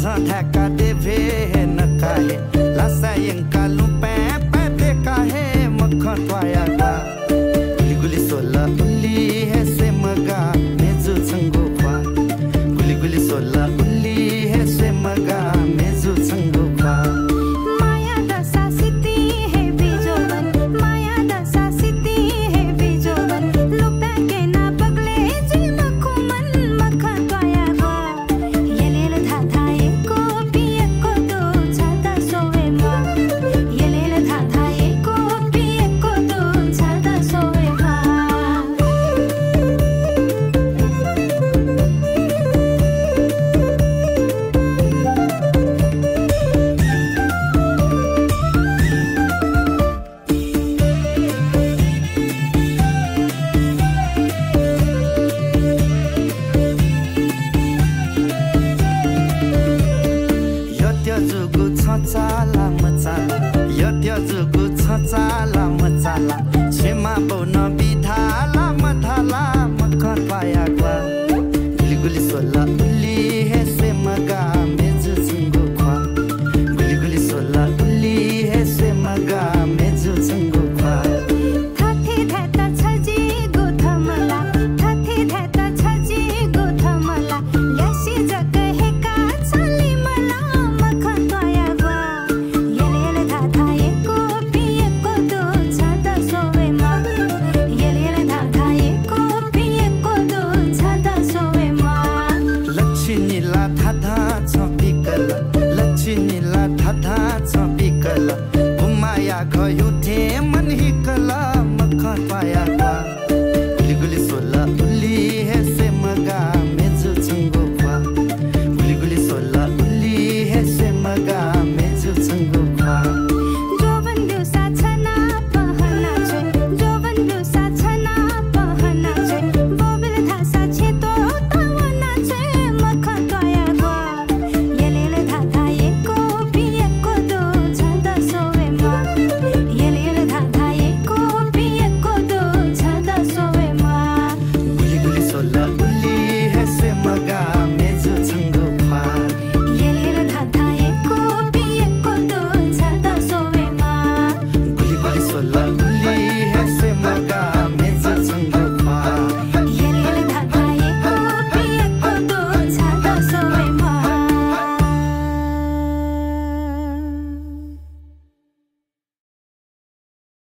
झठ्याका देभे नकाहे लासायंका लुपे पैते काहे मक्खन त्वायागा गुली गुली सोला उल्ली है से मगा मेजु संगो पा गुली गुली सोला उल्ली है से मगा मेजु संगो पा माया दशा सिद्धि है बीजोवन माया दशा सिद्धि है बीजोवन लुपे के ना पगले जी मखुमन मक्खन त्वायागा येलेल था एको पिएको दो छाता सोवे मा येलेल था एको पिएको दो छाता सोवे मा यत्यजुगु छचाला मचाला यत्यजुगु छचाला मचाला छेमा बौन